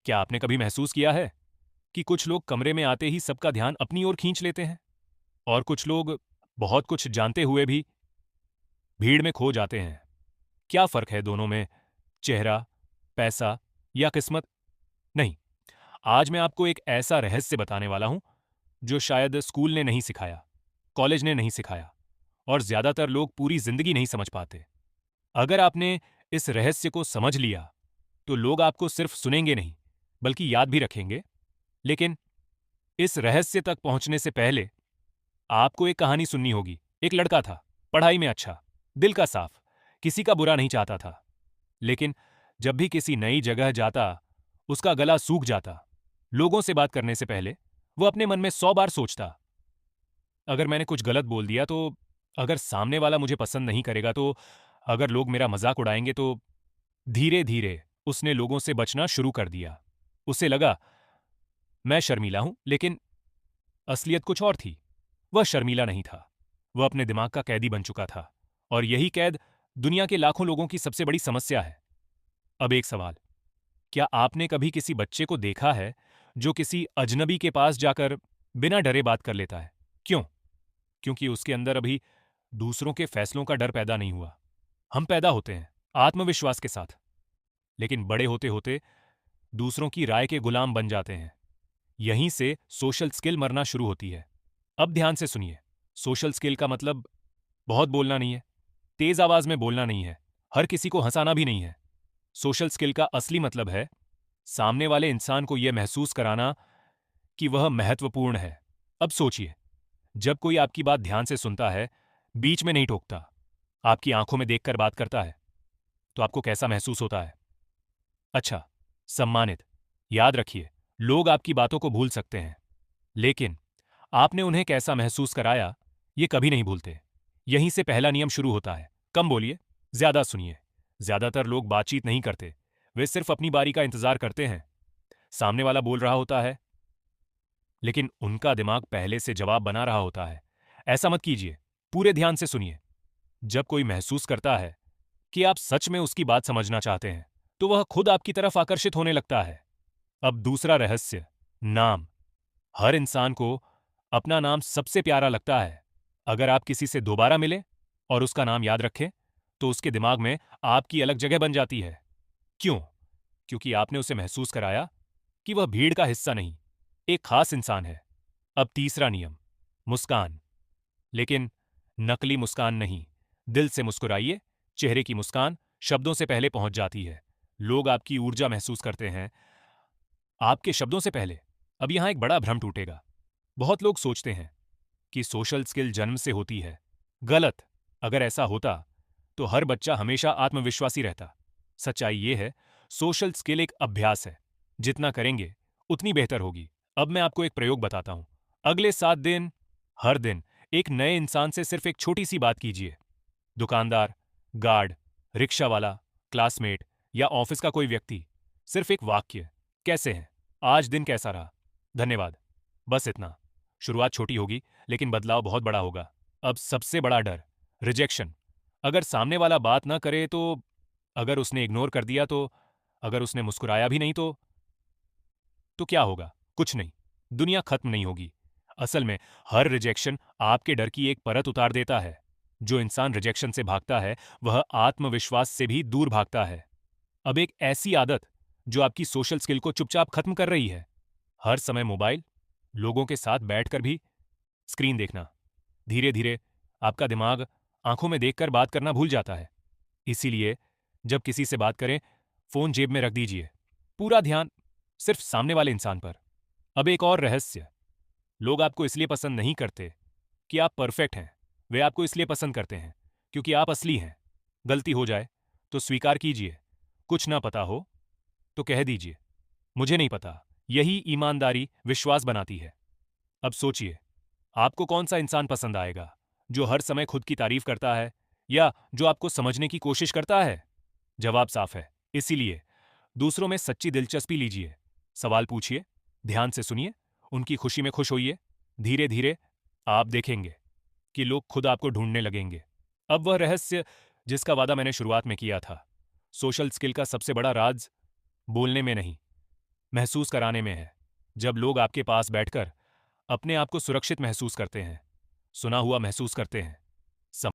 क्या आपने कभी महसूस किया है कि कुछ लोग कमरे में आते ही सबका ध्यान अपनी ओर खींच लेते हैं और कुछ लोग बहुत कुछ जानते हुए भी भीड़ में खो जाते हैं? क्या फर्क है दोनों में? चेहरा, पैसा या किस्मत? नहीं। आज मैं आपको एक ऐसा रहस्य बताने वाला हूं जो शायद स्कूल ने नहीं सिखाया, कॉलेज ने नहीं सिखाया और ज्यादातर लोग पूरी जिंदगी नहीं समझ पाते। अगर आपने इस रहस्य को समझ लिया तो लोग आपको सिर्फ सुनेंगे नहीं बल्कि याद भी रखेंगे। लेकिन इस रहस्य तक पहुंचने से पहले आपको एक कहानी सुननी होगी। एक लड़का था, पढ़ाई में अच्छा, दिल का साफ, किसी का बुरा नहीं चाहता था। लेकिन जब भी किसी नई जगह जाता उसका गला सूख जाता। लोगों से बात करने से पहले वो अपने मन में 100 बार सोचता, अगर मैंने कुछ गलत बोल दिया तो, अगर सामने वाला मुझे पसंद नहीं करेगा तो, अगर लोग मेरा मजाक उड़ाएंगे तो। धीरे धीरे उसने लोगों से बचना शुरू कर दिया। उसे लगा मैं शर्मीला हूं, लेकिन असलियत कुछ और थी। वह शर्मीला नहीं था, वह अपने दिमाग का कैदी बन चुका था और यही कैद दुनिया के लाखों लोगों की सबसे बड़ी समस्या है। अब एक सवाल, क्या आपने कभी किसी बच्चे को देखा है जो किसी अजनबी के पास जाकर बिना डरे बात कर लेता है? क्यों? क्योंकि उसके अंदर अभी दूसरों के फैसलों का डर पैदा नहीं हुआ। हम पैदा होते हैं आत्मविश्वास के साथ, लेकिन बड़े होते होते दूसरों की राय के गुलाम बन जाते हैं। यहीं से सोशल स्किल मरना शुरू होती है। अब ध्यान से सुनिए, सोशल स्किल का मतलब बहुत बोलना नहीं है, तेज आवाज में बोलना नहीं है, हर किसी को हंसाना भी नहीं है। सोशल स्किल का असली मतलब है सामने वाले इंसान को यह महसूस कराना कि वह महत्वपूर्ण है। अब सोचिए, जब कोई आपकी बात ध्यान से सुनता है, बीच में नहीं टोकता, आपकी आंखों में देखकर बात करता है, तो आपको कैसा महसूस होता है? अच्छा, सम्मानित। याद रखिए, लोग आपकी बातों को भूल सकते हैं, लेकिन आपने उन्हें कैसा महसूस कराया, ये कभी नहीं भूलते। यहीं से पहला नियम शुरू होता है। कम बोलिए, ज्यादा सुनिए। ज्यादातर लोग बातचीत नहीं करते, वे सिर्फ अपनी बारी का इंतजार करते हैं। सामने वाला बोल रहा होता है, लेकिन उनका दिमाग पहले से जवाब बना रहा होता है। ऐसा मत कीजिए, पूरे ध्यान से सुनिए। जब कोई महसूस करता है कि आप सच में उसकी बात समझना चाहते हैं, तो वह खुद आपकी तरफ आकर्षित होने लगता है। अब दूसरा रहस्य, नाम। हर इंसान को अपना नाम सबसे प्यारा लगता है। अगर आप किसी से दोबारा मिले और उसका नाम याद रखें, तो उसके दिमाग में आपकी अलग जगह बन जाती है। क्यों? क्योंकि आपने उसे महसूस कराया कि वह भीड़ का हिस्सा नहीं, एक खास इंसान है। अब तीसरा नियम, मुस्कान। लेकिन नकली मुस्कान नहीं, दिल से मुस्कुराइए। चेहरे की मुस्कान शब्दों से पहले पहुंच जाती है। लोग आपकी ऊर्जा महसूस करते हैं आपके शब्दों से पहले। अब यहां एक बड़ा भ्रम टूटेगा। बहुत लोग सोचते हैं कि सोशल स्किल जन्म से होती है। गलत। अगर ऐसा होता तो हर बच्चा हमेशा आत्मविश्वासी रहता। सच्चाई यह है, सोशल स्किल एक अभ्यास है। जितना करेंगे उतनी बेहतर होगी। अब मैं आपको एक प्रयोग बताता हूं। अगले 7 दिन हर दिन एक नए इंसान से सिर्फ एक छोटी सी बात कीजिए। दुकानदार, गार्ड, रिक्शा वाला, क्लासमेट या ऑफिस का कोई व्यक्ति। सिर्फ एक वाक्य, कैसे हैं, आज दिन कैसा रहा, धन्यवाद। बस इतना। शुरुआत छोटी होगी, लेकिन बदलाव बहुत बड़ा होगा। अब सबसे बड़ा डर, रिजेक्शन। अगर सामने वाला बात ना करे तो, अगर उसने इग्नोर कर दिया तो, अगर उसने मुस्कुराया भी नहीं तो क्या होगा? कुछ नहीं, दुनिया खत्म नहीं होगी। असल में हर रिजेक्शन आपके डर की एक परत उतार देता है। जो इंसान रिजेक्शन से भागता है वह आत्मविश्वास से भी दूर भागता है। अब एक ऐसी आदत जो आपकी सोशल स्किल को चुपचाप खत्म कर रही है, हर समय मोबाइल, लोगों के साथ बैठकर भी स्क्रीन देखना। धीरे धीरे आपका दिमाग आंखों में देखकर बात करना भूल जाता है। इसीलिए जब किसी से बात करें, फोन जेब में रख दीजिए। पूरा ध्यान सिर्फ सामने वाले इंसान पर। अब एक और रहस्य, लोग आपको इसलिए पसंद नहीं करते कि आप परफेक्ट हैं। वे आपको इसलिए पसंद करते हैं क्योंकि आप असली हैं। गलती हो जाए तो स्वीकार कीजिए। कुछ ना पता हो तो कह दीजिए, मुझे नहीं पता। यही ईमानदारी विश्वास बनाती है। अब सोचिए, आपको कौन सा इंसान पसंद आएगा? जो हर समय खुद की तारीफ करता है या जो आपको समझने की कोशिश करता है? जवाब साफ है। इसीलिए दूसरों में सच्ची दिलचस्पी लीजिए। सवाल पूछिए, ध्यान से सुनिए, उनकी खुशी में खुश होइए। धीरे धीरे आप देखेंगे कि लोग खुद आपको ढूंढने लगेंगे। अब वह रहस्य जिसका वादा मैंने शुरुआत में किया था, सोशल स्किल का सबसे बड़ा राज बोलने में नहीं, महसूस कराने में है, जब लोग आपके पास बैठकर अपने आप को सुरक्षित महसूस करते हैं, सुना हुआ महसूस करते हैं।